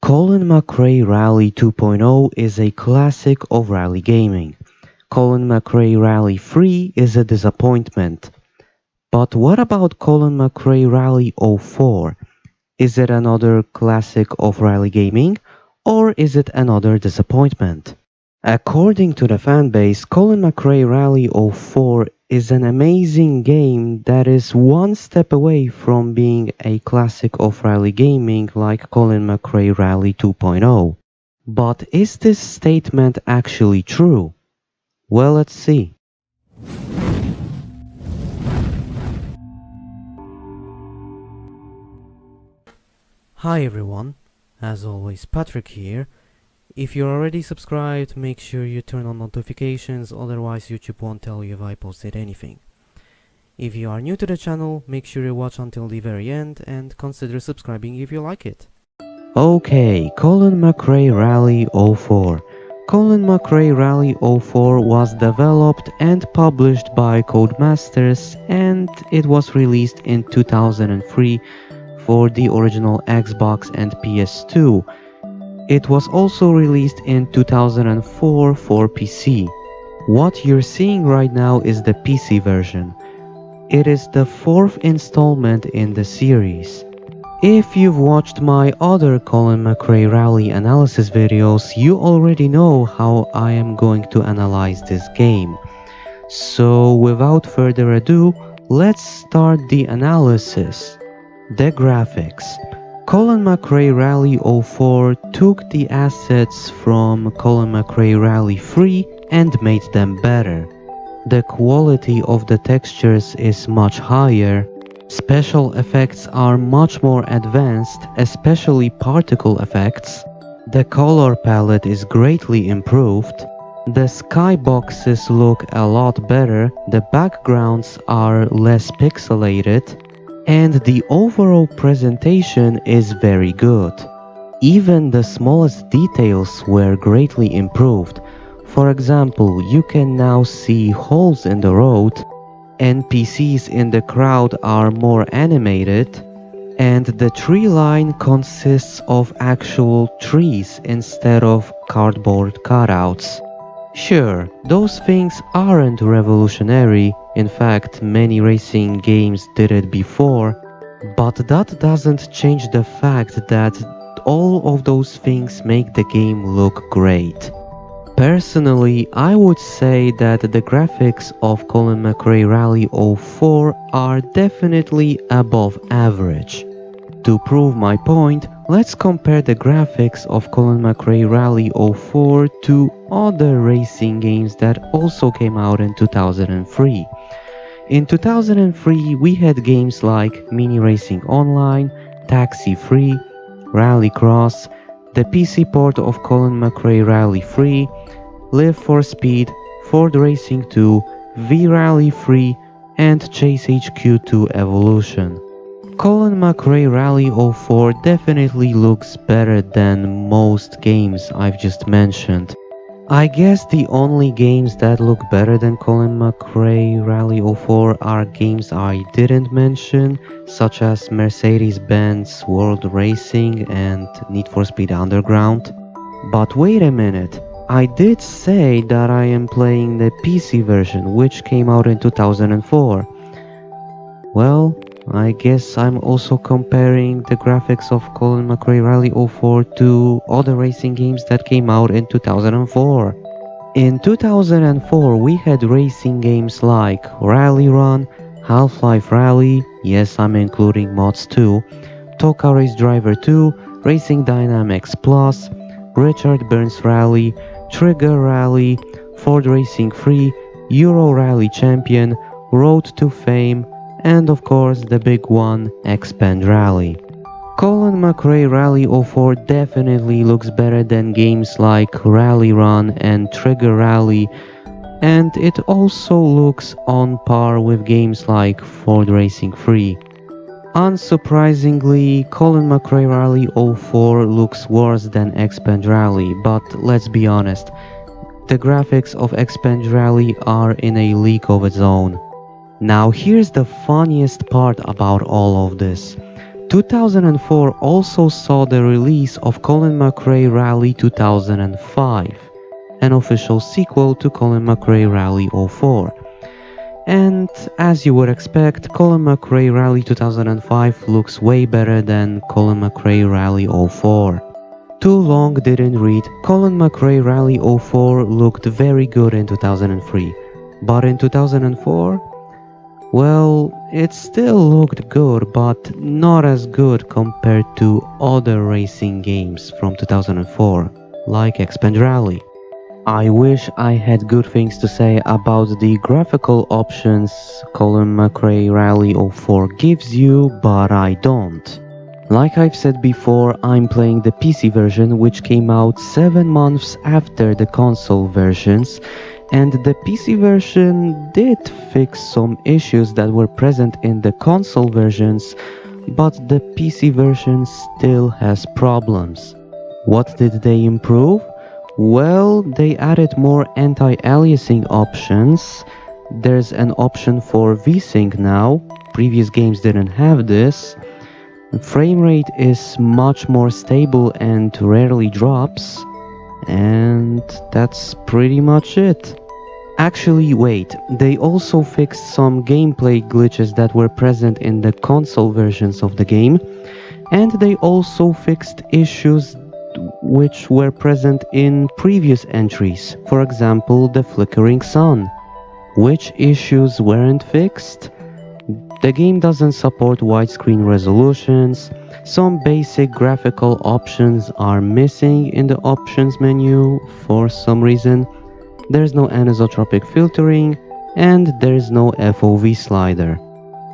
Colin McRae Rally 2.0 is a classic of rally gaming. Colin McRae Rally 3 is a disappointment. But what about Colin McRae Rally 04? Is it another classic of rally gaming, or is it another disappointment? According to the fanbase, Colin McRae Rally 04 is an amazing game that is one step away from being a classic of rally gaming like Colin McRae Rally 2.0. But is this statement actually true? Well, let's see. Hi everyone, as always Patrick here. If you're already subscribed, make sure you turn on notifications, otherwise YouTube won't tell you if I posted anything. If you are new to the channel, make sure you watch until the very end and consider subscribing if you like it. Okay, Colin McRae Rally 04. Colin McRae Rally 04 was developed and published by Codemasters, and it was released in 2003 for the original Xbox and PS2. It was also released in 2004 for PC. What you're seeing right now is the PC version. It is the fourth installment in the series. If you've watched my other Colin McRae Rally analysis videos, you already know how I am going to analyze this game. So without further ado, let's start the analysis. The graphics. Colin McRae Rally 04 took the assets from Colin McRae Rally 3 and made them better. The quality of the textures is much higher. Special effects are much more advanced, especially particle effects. The color palette is greatly improved. The skyboxes look a lot better, the backgrounds are less pixelated, and the overall presentation is very good. Even the smallest details were greatly improved. For example, you can now see holes in the road, NPCs in the crowd are more animated, and the tree line consists of actual trees instead of cardboard cutouts. Sure, those things aren't revolutionary, in fact many racing games did it before, but that doesn't change the fact that all of those things make the game look great. Personally, I would say that the graphics of Colin McRae Rally 04 are definitely above average. To prove my point, let's compare the graphics of Colin McRae Rally 04 to other racing games that also came out in 2003. In 2003, we had games like Mini Racing Online, Taxi 3, Rallycross, the PC port of Colin McRae Rally 3, Live for Speed, Ford Racing 2, V-Rally 3, and Chase HQ 2 Evolution. Colin McRae Rally 04 definitely looks better than most games I've just mentioned. I guess the only games that look better than Colin McRae Rally 04 are games I didn't mention, such as Mercedes-Benz World Racing and Need for Speed Underground. But wait a minute, I did say that I am playing the PC version, which came out in 2004. Well, I guess I'm also comparing the graphics of Colin McRae Rally 04 to other racing games that came out in 2004. In 2004 we had racing games like Rally Run, Half-Life Rally, yes I'm including mods too, Toka Race Driver 2, Racing Dynamics Plus, Richard Burns Rally, Trigger Rally, Ford Racing 3, Euro Rally Champion, Road to Fame, and of course the big one, Expand Rally. Colin McRae Rally 04 definitely looks better than games like Rally Run and Trigger Rally, and it also looks on par with games like Ford Racing 3. Unsurprisingly, Colin McRae Rally 04 looks worse than Expand Rally, but let's be honest, the graphics of Expand Rally are in a league of its own. Now here's the funniest part about all of this. 2004 also saw the release of Colin McRae Rally 2005, an official sequel to Colin McRae Rally 04. And as you would expect, Colin McRae Rally 2005 looks way better than Colin McRae Rally 04. Too long didn't read, Colin McRae Rally 04 looked very good in 2003, but in 2004? Well, it still looked good, but not as good compared to other racing games from 2004, like Expand Rally. I wish I had good things to say about the graphical options Colin McRae Rally 04 gives you, but I don't. Like I've said before, I'm playing the PC version, which came out 7 months after the console versions, and the PC version did fix some issues that were present in the console versions, but the PC version still has problems. What did they improve? Well, they added more anti-aliasing options. There's an option for VSync now, previous games didn't have this. Frame rate is much more stable and rarely drops, and that's pretty much it. Actually, wait, they also fixed some gameplay glitches that were present in the console versions of the game, and they also fixed issues which were present in previous entries, for example, the flickering sun. Which issues weren't fixed? The game doesn't support widescreen resolutions, some basic graphical options are missing in the options menu for some reason, there's no anisotropic filtering, and there's no FOV slider.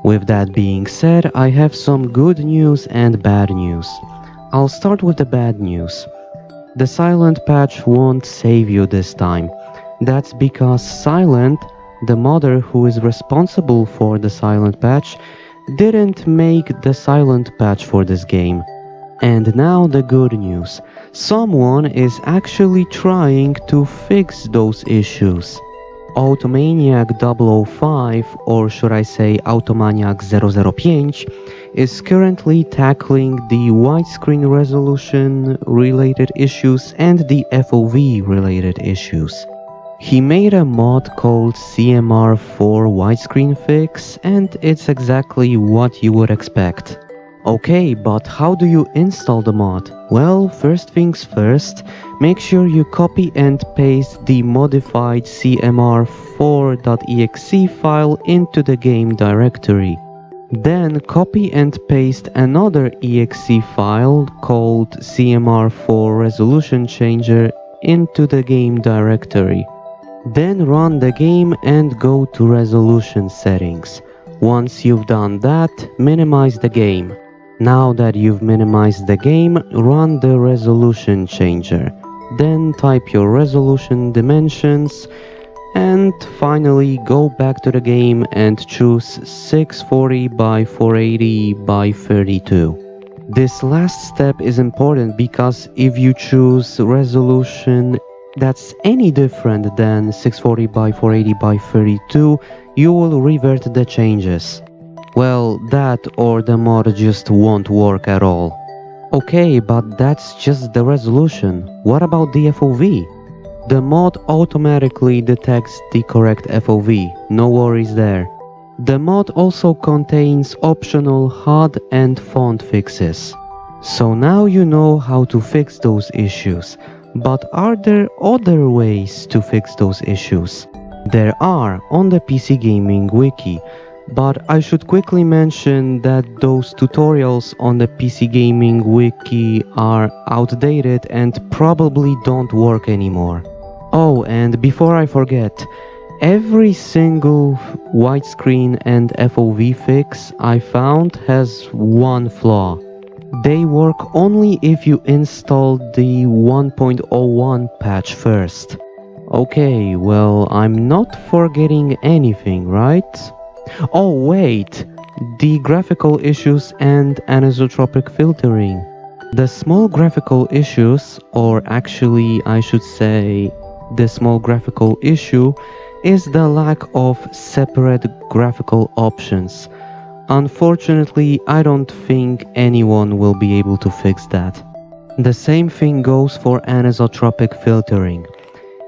With that being said, I have some good news and bad news. I'll start with the bad news. The Silent patch won't save you this time. That's because Silent, the modder who is responsible for the Silent patch, didn't make the Silent patch for this game. And now the good news. Someone is actually trying to fix those issues. Automaniac 005, or should I say Automaniac 005, is currently tackling the widescreen resolution related issues and the FOV related issues. He made a mod called CMR4 widescreen fix, and it's exactly what you would expect. Okay, but how do you install the mod? Well, first things first, make sure you copy and paste the modified CMR4.exe file into the game directory. Then copy and paste another exe file called CMR4 Resolution Changer into the game directory. Then run the game and go to resolution settings. Once you've done that, minimize the game. Now that you've minimized the game, run the resolution changer. Then type your resolution dimensions, and finally go back to the game and choose 640 by 480 by 32. This last step is important because if you choose resolution that's any different than 640 by 480 by 32, you will revert the changes. Well, that or the mod just won't work at all. Okay, but that's just the resolution. What about the FOV? The mod automatically detects the correct FOV, no worries there. The mod also contains optional HUD and font fixes. So now you know how to fix those issues. But are there other ways to fix those issues? There are on the PC Gaming Wiki, but I should quickly mention that those tutorials on the PC Gaming Wiki are outdated and probably don't work anymore. Oh, and before I forget, every single widescreen and FOV fix I found has one flaw. They work only if you install the 1.01 patch first. Okay, well, I'm not forgetting anything, right? Oh wait, the graphical issues and anisotropic filtering. The small graphical issues, or actually I should say the small graphical issue, is the lack of separate graphical options. Unfortunately, I don't think anyone will be able to fix that. The same thing goes for anisotropic filtering.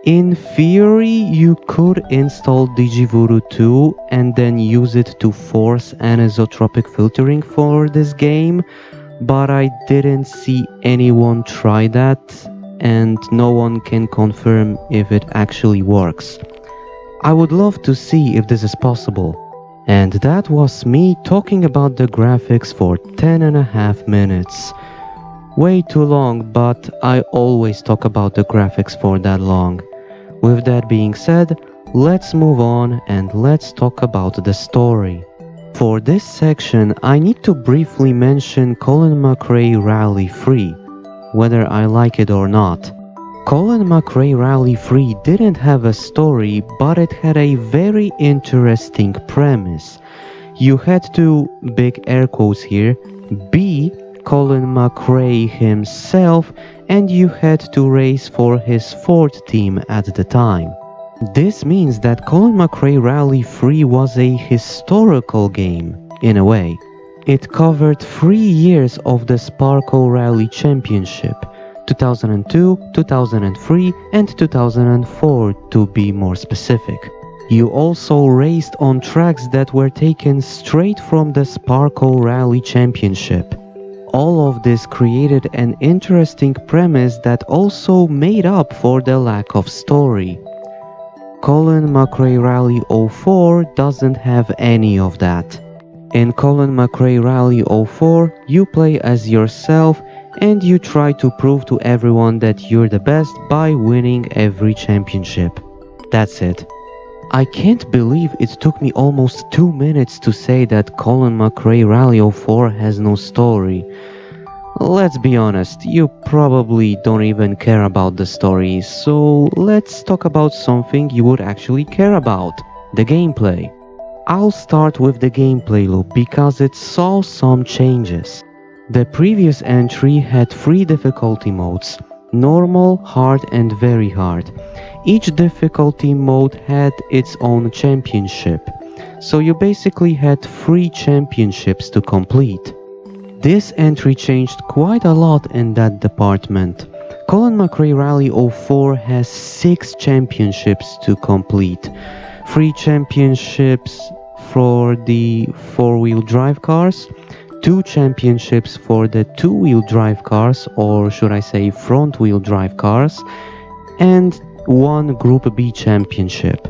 In theory, you could install Digivoodoo 2 and then use it to force anisotropic filtering for this game, but I didn't see anyone try that, and no one can confirm if it actually works. I would love to see if this is possible. And that was me talking about the graphics for 10.5 minutes. Way too long, but I always talk about the graphics for that long. With that being said, let's move on and let's talk about the story. For this section, I need to briefly mention Colin McRae Rally 3, whether I like it or not. Colin McRae Rally 3 didn't have a story, but it had a very interesting premise. You had to, big air quotes here, be Colin McRae himself, and you had to race for his Ford team at the time. This means that Colin McRae Rally 3 was a historical game, in a way. It covered 3 years of the Sparko Rally Championship, 2002, 2003 and 2004 to be more specific. You also raced on tracks that were taken straight from the Sparko Rally Championship. All of this created an interesting premise that also made up for the lack of story. Colin McRae Rally 04 doesn't have any of that. In Colin McRae Rally 04, you play as yourself and you try to prove to everyone that you're the best by winning every championship. That's it. I can't believe it took me almost 2 minutes to say that Colin McRae Rally 04 has no story. Let's be honest, you probably don't even care about the story, so let's talk about something you would actually care about, the gameplay. I'll start with the gameplay loop because it saw some changes. The previous entry had 3 difficulty modes, normal, hard and very hard. Each difficulty mode had its own championship, so you basically had 3 championships to complete. This entry changed quite a lot in that department. Colin McRae Rally 04 has 6 championships to complete. 3 championships for the 4-wheel drive cars, 2 championships for the 2-wheel drive cars, or should I say front-wheel drive cars, and 1 Group B championship.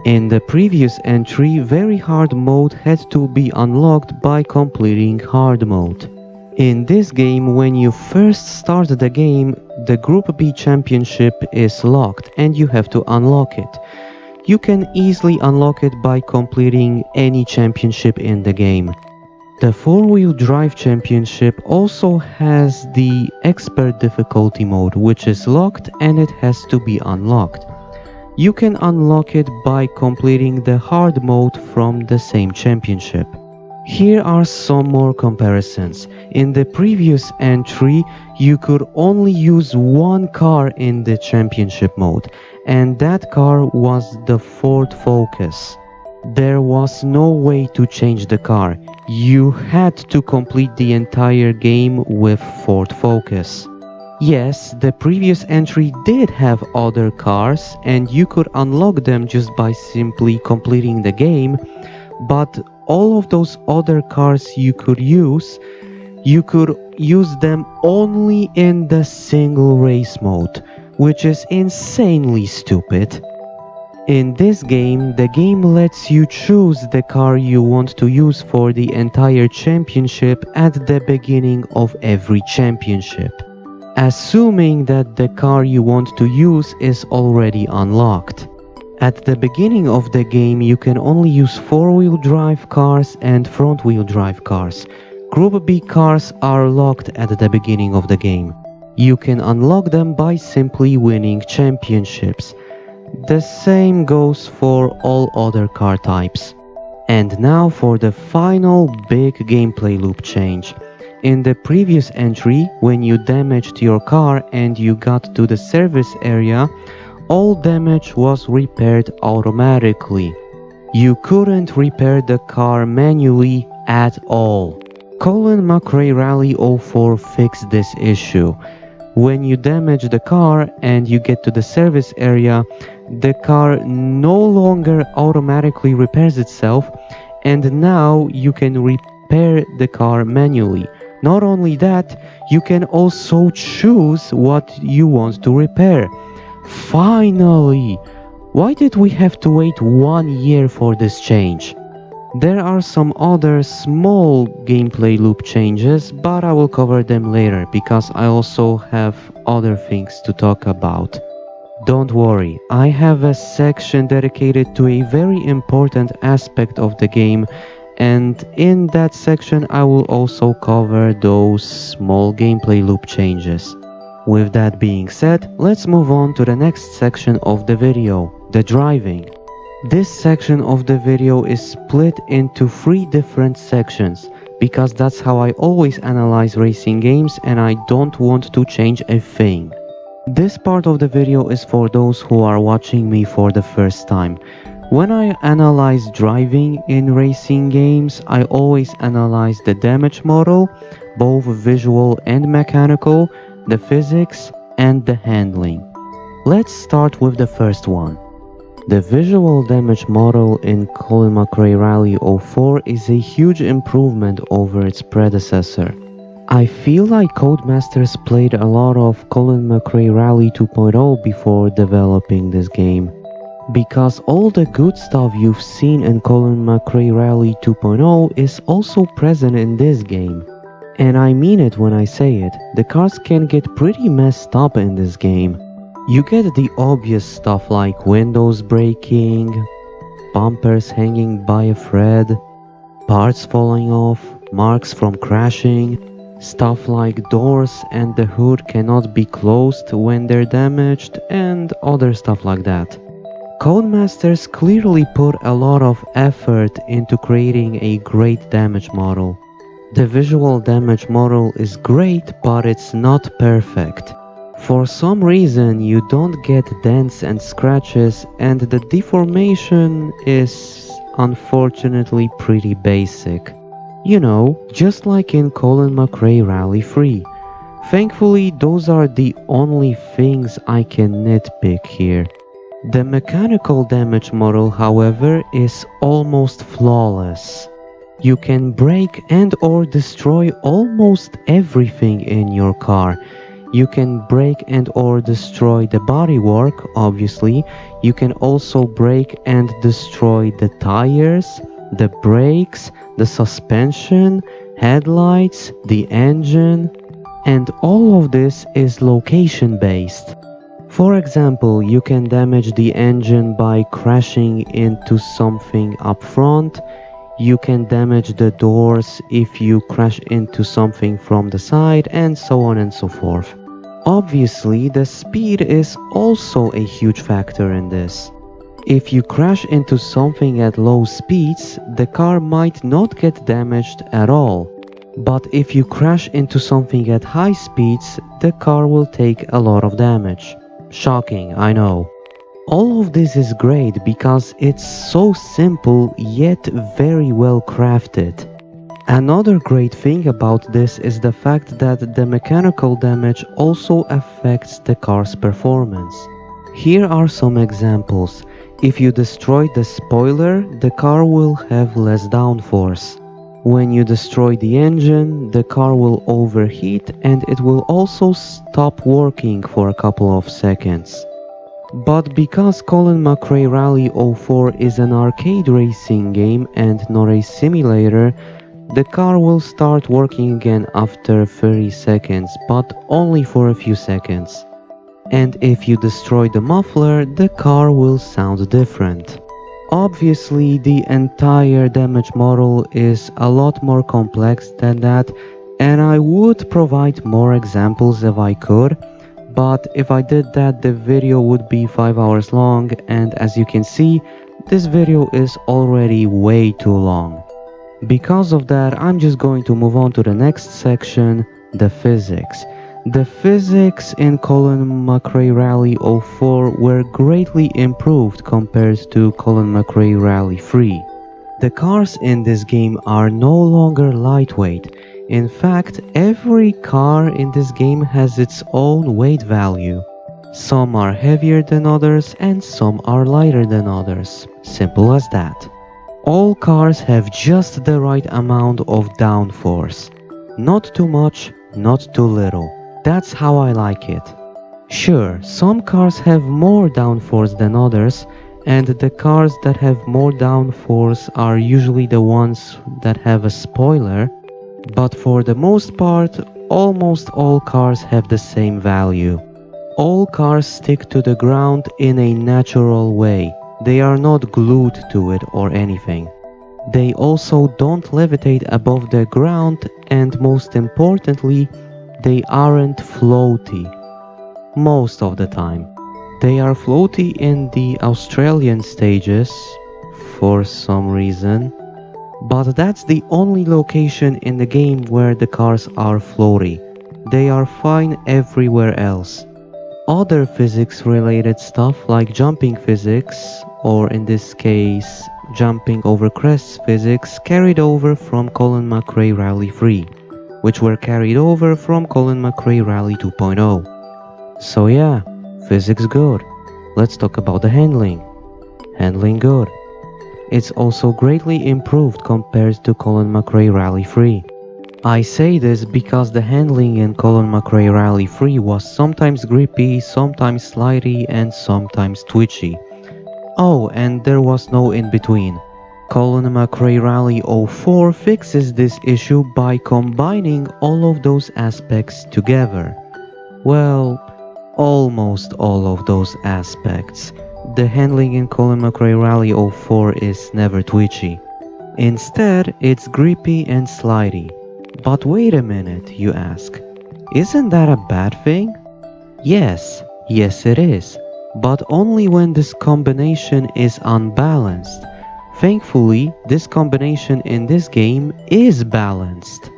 In the previous entry, very hard mode had to be unlocked by completing hard mode. In this game, when you first start the game, the Group B championship is locked and you have to unlock it. You can easily unlock it by completing any championship in the game. The 4-wheel drive championship also has the expert difficulty mode, which is locked and it has to be unlocked. You can unlock it by completing the hard mode from the same championship. Here are some more comparisons. In the previous entry, you could only use 1 car in the championship mode, and that car was the Ford Focus. There was no way to change the car. You had to complete the entire game with Ford Focus. Yes, the previous entry did have other cars and you could unlock them just by simply completing the game, but all of those other cars you could use them only in the single race mode, which is insanely stupid. In this game, the game lets you choose the car you want to use for the entire championship at the beginning of every championship, assuming that the car you want to use is already unlocked. At the beginning of the game, you can only use 4-wheel drive cars and front-wheel drive cars. Group B cars are locked at the beginning of the game. You can unlock them by simply winning championships. The same goes for all other car types. And now for the final big gameplay loop change. In the previous entry, when you damaged your car and you got to the service area, all damage was repaired automatically. You couldn't repair the car manually at all. Colin McRae Rally 04 fixed this issue. When you damage the car and you get to the service area, the car no longer automatically repairs itself, and now you can repair the car manually. Not only that, you can also choose what you want to repair. Finally! Why did we have to wait 1 year for this change? There are some other small gameplay loop changes, but I will cover them later because I also have other things to talk about. Don't worry, I have a section dedicated to a very important aspect of the game, and in that section I will also cover those small gameplay loop changes. With that being said, let's move on to the next section of the video, the driving. This section of the video is split into 3 different sections, because that's how I always analyze racing games and I don't want to change a thing. This part of the video is for those who are watching me for the first time. When I analyze driving in racing games, I always analyze the damage model, both visual and mechanical, the physics, and the handling. Let's start with the first one. The visual damage model in Colin McRae Rally 04 is a huge improvement over its predecessor. I feel like Codemasters played a lot of Colin McRae Rally 2.0 before developing this game, because all the good stuff you've seen in Colin McRae Rally 2.0 is also present in this game. And I mean it when I say it, the cars can get pretty messed up in this game. You get the obvious stuff like windows breaking, bumpers hanging by a thread, parts falling off, marks from crashing, stuff like doors and the hood cannot be closed when they're damaged, and other stuff like that. Codemasters clearly put a lot of effort into creating a great damage model. The visual damage model is great, but it's not perfect. For some reason you don't get dents and scratches, and the deformation is unfortunately pretty basic. You know, just like in Colin McRae Rally 3. Thankfully, those are the only things I can nitpick here. The mechanical damage model, however, is almost flawless. You can break and or destroy almost everything in your car. You can break and or destroy the bodywork, obviously. You can also break and destroy the tires, the brakes, the suspension, headlights, the engine, and all of this is location based. For example, you can damage the engine by crashing into something up front. You can damage the doors if you crash into something from the side, and so on and so forth. Obviously, the speed is also a huge factor in this. If you crash into something at low speeds, the car might not get damaged at all. But if you crash into something at high speeds, the car will take a lot of damage. Shocking, I know. All of this is great because it's so simple yet very well crafted. Another great thing about this is the fact that the mechanical damage also affects the car's performance. Here are some examples. If you destroy the spoiler, the car will have less downforce. When you destroy the engine, the car will overheat and it will also stop working for a couple of seconds. But because Colin McRae Rally 04 is an arcade racing game and not a simulator, the car will start working again after 30 seconds, but only for a few seconds. And if you destroy the muffler, the car will sound different. Obviously, the entire damage model is a lot more complex than that, and I would provide more examples if I could, but if I did that, the video would be 5 hours long, and as you can see, this video is already way too long. Because of that, I'm just going to move on to the next section, the physics. The physics in Colin McRae Rally 04 were greatly improved compared to Colin McRae Rally 3. The cars in this game are no longer lightweight. In fact, every car in this game has its own weight value. Some are heavier than others and some are lighter than others. Simple as that. All cars have just the right amount of downforce. Not too much, not too little. That's how I like it. Sure, some cars have more downforce than others, and the cars that have more downforce are usually the ones that have a spoiler, but for the most part, almost all cars have the same value. All cars stick to the ground in a natural way. They are not glued to it or anything. They also don't levitate above the ground, and most importantly, they aren't floaty. Most of the time. They are floaty in the Australian stages, for some reason, but that's the only location in the game where the cars are floaty. They are fine everywhere else. Other physics related stuff like jumping physics, or in this case, jumping over crests physics, carried over from Colin McRae Rally 3, which were carried over from Colin McRae Rally 2.0. So yeah, physics good. Let's talk about the handling. Handling good. It's also greatly improved compared to Colin McRae Rally 3. I say this because the handling in Colin McRae Rally 3 was sometimes grippy, sometimes slidey, and sometimes twitchy. Oh, and there was no in between. Colin McRae Rally 04 fixes this issue by combining all of those aspects together. Well, almost all of those aspects. The handling in Colin McRae Rally 04 is never twitchy. Instead, it's grippy and slidey. But wait a minute, you ask. Isn't that a bad thing? Yes it is. But only when this combination is unbalanced. Thankfully, this combination in this game is balanced.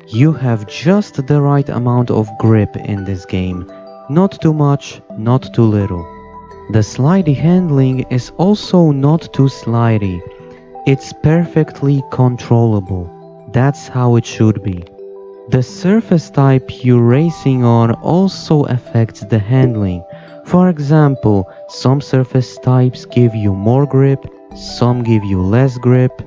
You have just the right amount of grip in this game. Not too much, not too little. The slidey handling is also not too slidey. It's perfectly controllable. That's how it should be. The surface type you're racing on also affects the handling. For example, some surface types give you more grip, some give you less grip.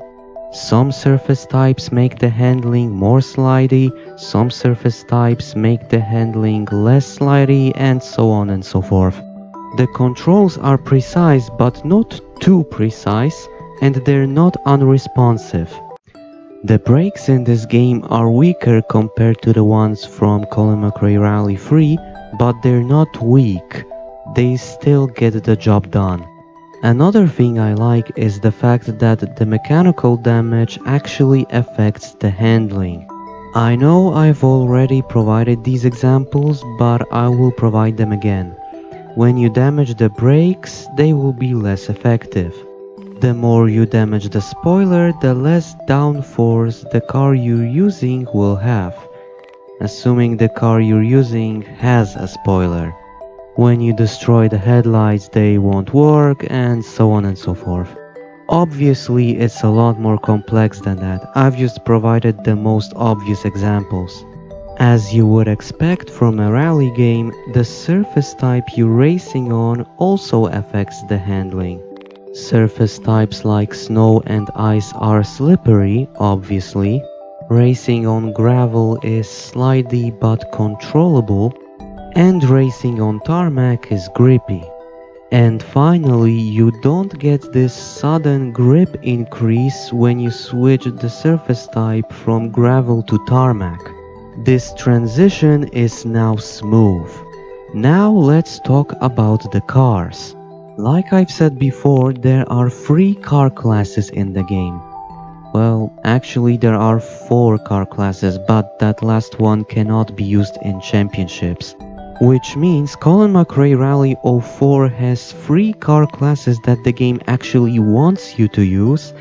Some surface types make the handling more slidey, some surface types make the handling less slidey, and so on and so forth. The controls are precise but not too precise, and they're not unresponsive. The brakes in this game are weaker compared to the ones from Colin McRae Rally 3, but they're not weak. They still get the job done. Another thing I like is the fact that the mechanical damage actually affects the handling. I know I've already provided these examples, but I will provide them again. When you damage the brakes, they will be less effective. The more you damage the spoiler, the less downforce the car you're using will have, assuming the car you're using has a spoiler. When you destroy the headlights, they won't work, and so on and so forth. Obviously, it's a lot more complex than that. I've just provided the most obvious examples. As you would expect from a rally game, the surface type you're racing on also affects the handling. Surface types like snow and ice are slippery, obviously. Racing on gravel is slidey but controllable. And racing on tarmac is grippy. And finally, you don't get this sudden grip increase when you switch the surface type from gravel to tarmac. This transition is now smooth. Now let's talk about the cars. Like I've said before, there are 3 car classes in the game. Well, actually there are 4 car classes, but that last one cannot be used in championships. Which means Colin McRae Rally 04 has 3 car classes that the game actually wants you to use,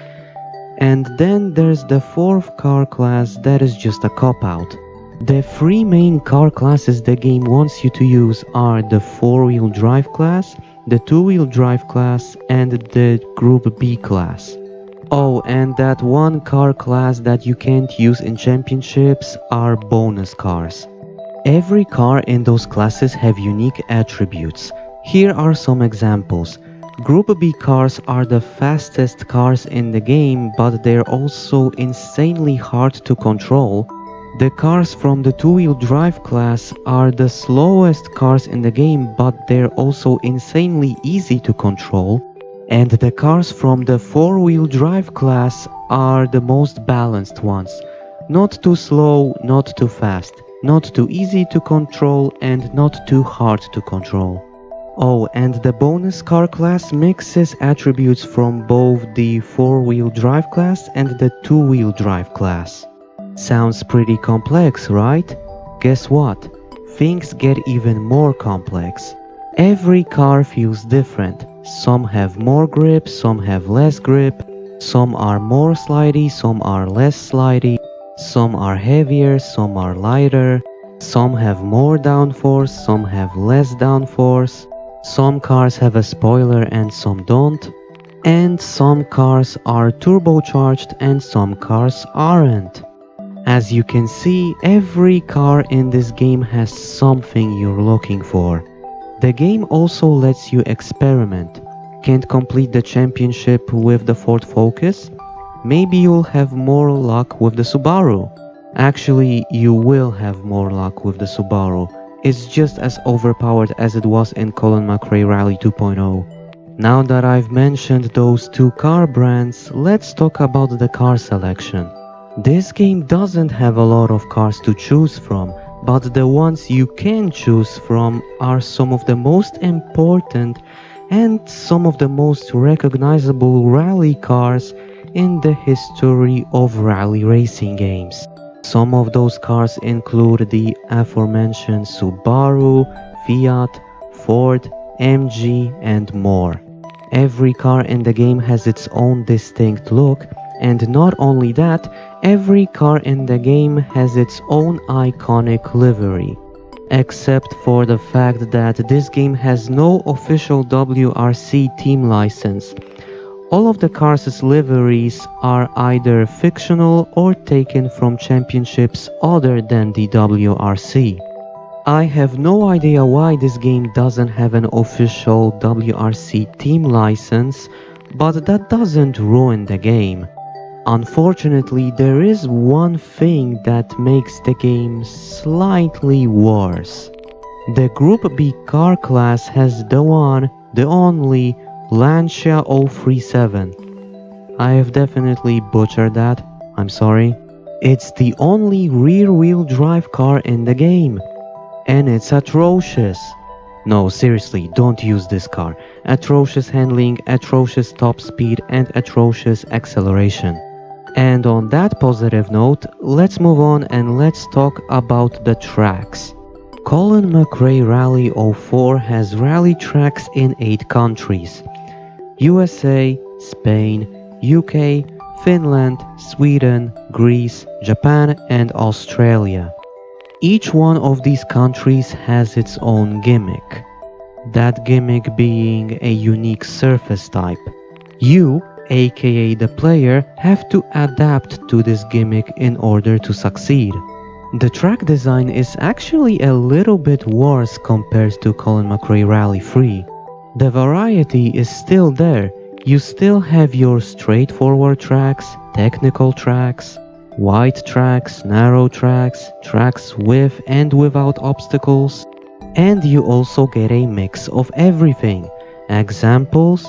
and then there's the 4th car class that is just a cop-out. The 3 main car classes the game wants you to use are the 4-wheel drive class, the 2-wheel drive class, and the Group B class. Oh, and that one car class that you can't use in championships are bonus cars. Every car in those classes have unique attributes. Here are some examples. Group B cars are the fastest cars in the game, but they're also insanely hard to control. The cars from the two-wheel drive class are the slowest cars in the game, but they're also insanely easy to control. And the cars from the four-wheel drive class are the most balanced ones. Not too slow, not too fast, not too easy to control, and not too hard to control. Oh, and the bonus car class mixes attributes from both the four-wheel drive class and the two-wheel drive class. Sounds pretty complex, right? Guess what? Things get even more complex. Every car feels different. Some have more grip, some have less grip, some are more slidey, some are less slidey, some are heavier, some are lighter, some have more downforce, some have less downforce, some cars have a spoiler and some don't, and some cars are turbocharged and some cars aren't. As you can see, every car in this game has something you're looking for. The game also lets you experiment. Can't complete the championship with the Ford Focus? Maybe you'll have more luck with the Subaru. Actually, you will have more luck with the Subaru. It's just as overpowered as it was in Colin McRae Rally 2.0. Now that I've mentioned those two car brands, let's talk about the car selection. This game doesn't have a lot of cars to choose from, but the ones you can choose from are some of the most important and some of the most recognizable rally cars in the history of rally racing games. Some of those cars include the aforementioned Subaru, Fiat, Ford, MG, and more. Every car in the game has its own distinct look, and not only that, every car in the game has its own iconic livery. Except for the fact that this game has no official WRC team license. All of the cars' liveries are either fictional or taken from championships other than the WRC. I have no idea why this game doesn't have an official WRC team license, but that doesn't ruin the game. Unfortunately, there is one thing that makes the game slightly worse. The Group B car class has the one, the only, Lancia 037. I have definitely butchered that, I'm sorry. It's the only rear-wheel drive car in the game. And it's atrocious. No, seriously, don't use this car. Atrocious handling, atrocious top speed, and atrocious acceleration. And on that positive note, let's move on and let's talk about the tracks. Colin McRae Rally 04 has rally tracks in 8 countries. USA, Spain, UK, Finland, Sweden, Greece, Japan, and Australia. Each one of these countries has its own gimmick. That gimmick being a unique surface type. You, aka the player, have to adapt to this gimmick in order to succeed. The track design is actually a little bit worse compared to Colin McRae Rally 3. The variety is still there. You still have your straightforward tracks, technical tracks, wide tracks, narrow tracks, tracks with and without obstacles, and you also get a mix of everything. Examples: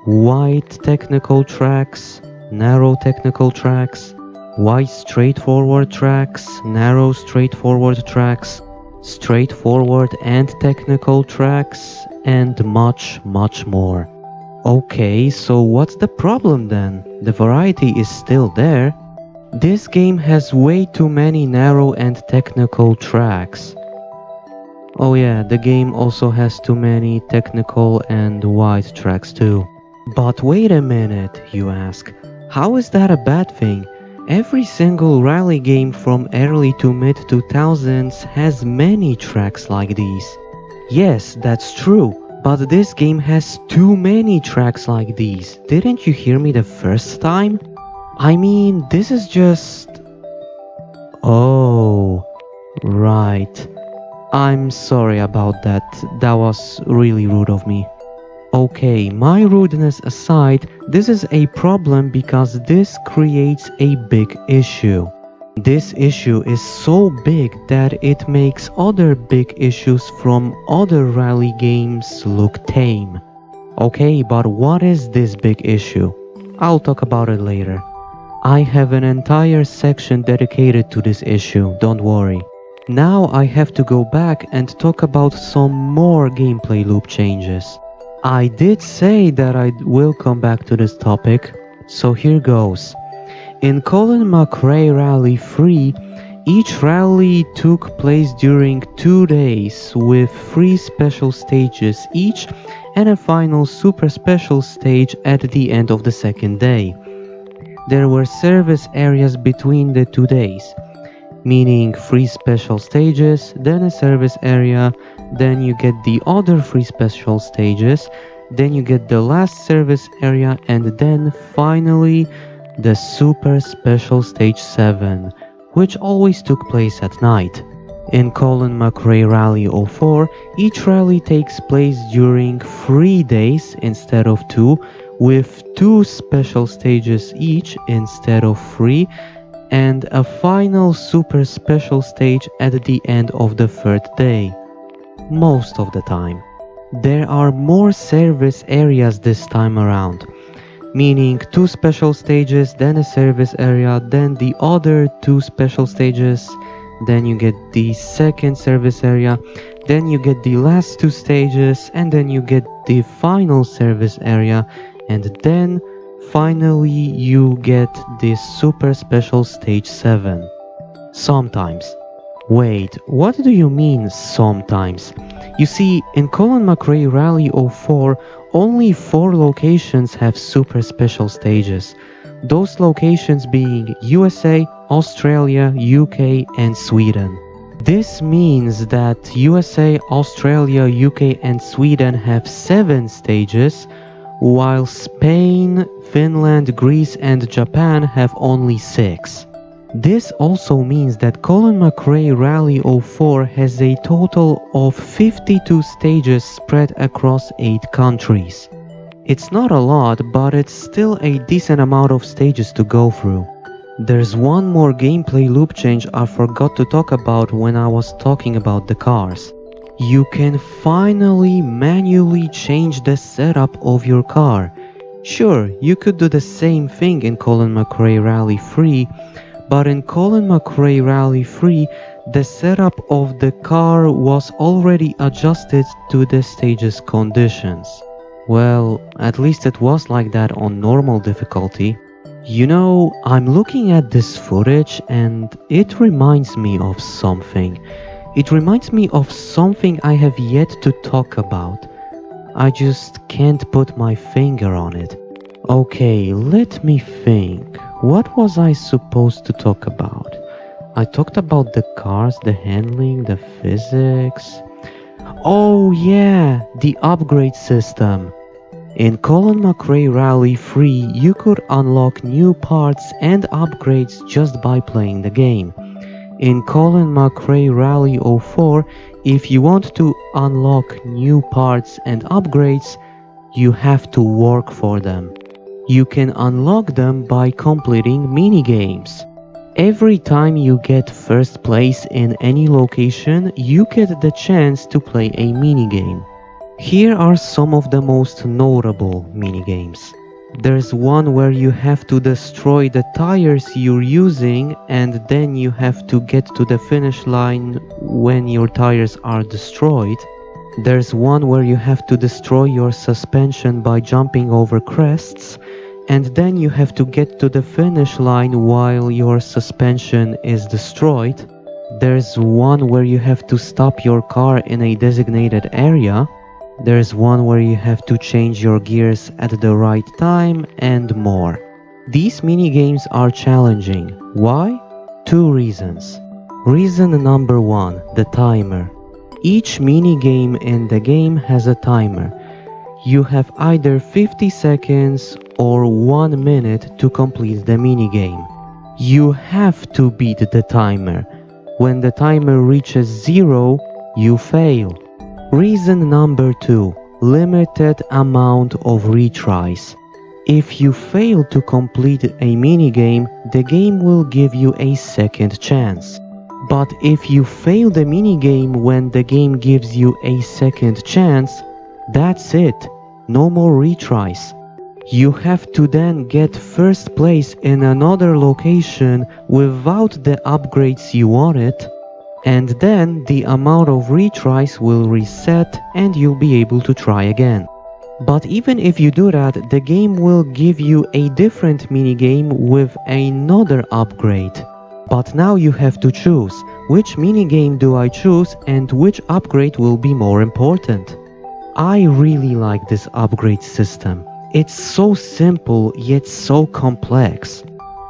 wide technical tracks, narrow technical tracks, wide straightforward tracks, narrow straightforward tracks, straightforward and technical tracks, and much more. Okay, so what's the problem then? The variety is still there. This game has way too many narrow and technical tracks. Oh yeah, the game also has too many technical and wide tracks too. But wait a minute, you ask. How is that a bad thing? Every single rally game from early to mid 2000s has many tracks like these. Yes, that's true, But this game has too many tracks like these. Didn't you hear me the first time? I mean, this is just... Oh, right. I'm sorry about that. That was really rude of me. Okay, my rudeness aside, this is a problem because this creates a big issue. This issue is so big that it makes other big issues from other rally games look tame. Okay, but what is this big issue? I'll talk about it later. I have an entire section dedicated to this issue, don't worry. Now I have to go back and talk about some more gameplay loop changes. I did say that I will come back to this topic, so here goes. In Colin McRae Rally 3, each rally took place during 2 days with 3 special stages each and a final super special stage at the end of the second day. There were service areas between the 2 days, meaning 3 special stages, then a service area, then you get the other 3 special stages, then you get the last service area, and then finally the super special stage 7, which always took place at night. In Colin McRae Rally 04, each rally takes place during 3 days instead of 2, with 2 special stages each instead of 3, and a final super special stage at the end of the 3rd day. Most of the time. There are more service areas this time around, meaning 2 special stages, then a service area, then the other 2 special stages, then you get the second service area, then you get the last 2 stages, and then you get the final service area, and then finally you get this super special stage 7. Sometimes. Wait, what do you mean sometimes? You see, in Colin McRae Rally 04, only 4 locations have super special stages. Those locations being USA, Australia, UK and Sweden. This means that USA, Australia, UK and Sweden have 7 stages, while Spain, Finland, Greece and Japan have only 6. This also means that Colin McRae Rally 04 has a total of 52 stages spread across 8 countries. It's not a lot, but it's still a decent amount of stages to go through. There's one more gameplay loop change I forgot to talk about when I was talking about the cars. You can finally manually change the setup of your car. Sure, you could do the same thing in Colin McRae Rally 3, but in Colin McRae Rally 3, the setup of the car was already adjusted to the stage's conditions. Well, at least it was like that on normal difficulty. You know, I'm looking at this footage and it reminds me of something. It reminds me of something I have yet to talk about. I just can't put my finger on it. Okay, let me think. What was I supposed to talk about? I talked about the cars, the handling, the physics. Oh yeah, the upgrade system. In Colin McRae Rally 3, you could unlock new parts and upgrades just by playing the game. In Colin McRae Rally 04, if you want to unlock new parts and upgrades, you have to work for them. You can unlock them by completing minigames. Every time you get first place in any location, you get the chance to play a minigame. Here are some of the most notable minigames. There's one where you have to destroy the tires you're using and then you have to get to the finish line when your tires are destroyed. There's one where you have to destroy your suspension by jumping over crests, and then you have to get to the finish line while your suspension is destroyed. There's one where you have to stop your car in a designated area. There's one where you have to change your gears at the right time, and more. These minigames are challenging. Why? 2 reasons. Reason number 1, the timer. Each minigame in the game has a timer. You have either 50 seconds or 1 minute to complete the minigame. You have to beat the timer. When the timer reaches 0, you fail. Reason number 2. Limited amount of retries. If you fail to complete a minigame, the game will give you a second chance. But if you fail the minigame when the game gives you a second chance, that's it. No more retries. You have to then get first place in another location without the upgrades you wanted, and then the amount of retries will reset and you'll be able to try again. But even if you do that, the game will give you a different minigame with another upgrade. But now you have to choose, which minigame do I choose and which upgrade will be more important. I really like this upgrade system. It's so simple yet so complex.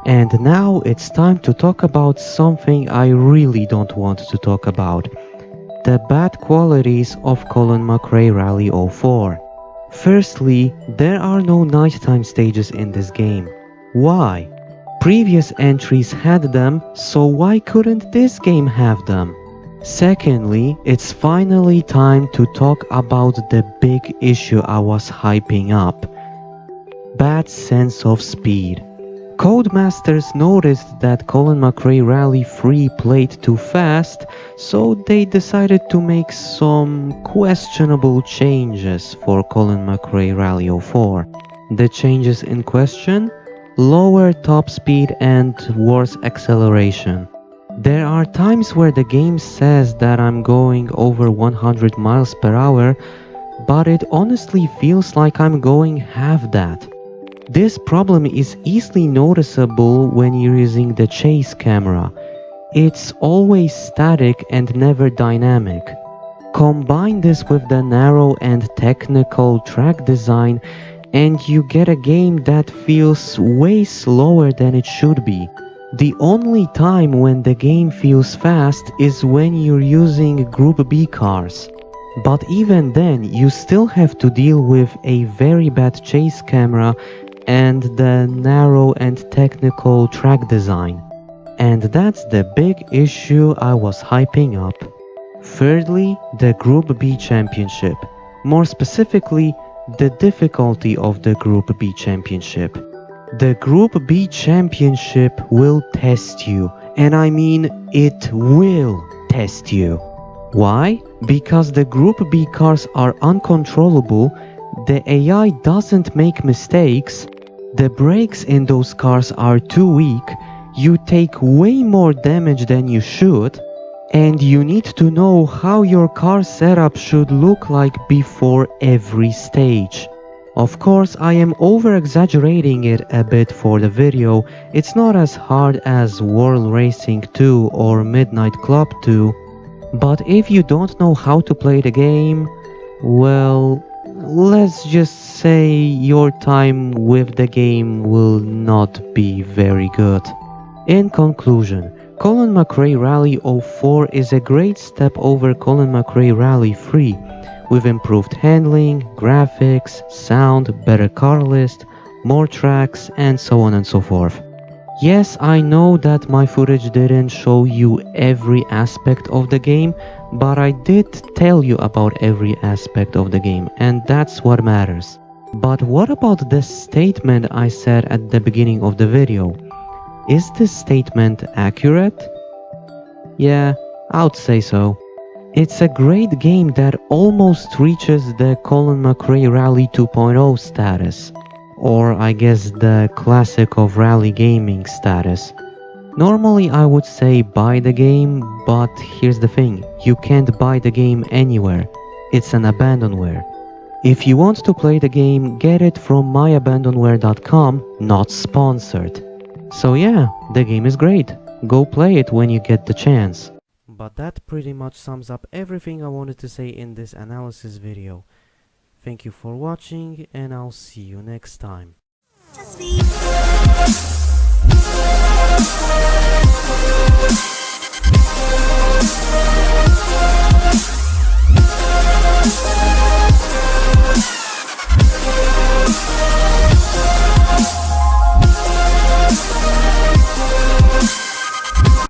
And now it's time to talk about something I really don't want to talk about. The bad qualities of Colin McRae Rally 04. Firstly, there are no nighttime stages in this game. Why? Previous entries had them, so why couldn't this game have them? Secondly, it's finally time to talk about the big issue I was hyping up. Bad sense of speed. Codemasters noticed that Colin McRae Rally 3 played too fast, so they decided to make some questionable changes for Colin McRae Rally 04. The changes in question? Lower top speed and worse acceleration. There are times where the game says that I'm going over 100 miles per hour, but it honestly feels like I'm going half that. This problem is easily noticeable when you're using the chase camera. It's always static and never dynamic. Combine this with the narrow and technical track design and you get a game that feels way slower than it should be. The only time when the game feels fast is when you're using Group B cars. But even then, you still have to deal with a very bad chase camera and the narrow and technical track design. And that's the big issue I was hyping up. Thirdly, the Group B Championship. More specifically, the difficulty of the Group B Championship. The Group B Championship will test you, and I mean it will test you. Why? Because the Group B cars are uncontrollable, the AI doesn't make mistakes, the brakes in those cars are too weak, you take way more damage than you should, and you need to know how your car setup should look like before every stage. Of course, I am over-exaggerating it a bit for the video. It's not as hard as World Racing 2 or Midnight Club 2, but if you don't know how to play the game, well, let's just say your time with the game will not be very good. In conclusion, Colin McRae Rally 04 is a great step over Colin McRae Rally 3, with improved handling, graphics, sound, better car list, more tracks, and so on and so forth. Yes, I know that my footage didn't show you every aspect of the game, but I did tell you about every aspect of the game, and that's what matters. But what about the statement I said at the beginning of the video? Is this statement accurate? Yeah, I would say so. It's a great game that almost reaches the Colin McRae Rally 2.0 status, or I guess the classic of rally gaming status. Normally I would say buy the game, but here's the thing, you can't buy the game anywhere. It's an abandonware. If you want to play the game, get it from myabandonware.com, not sponsored. So yeah, the game is great. Go play it when you get the chance. But that pretty much sums up everything I wanted to say in this analysis video. Thank you for watching, and I'll see you next time. Just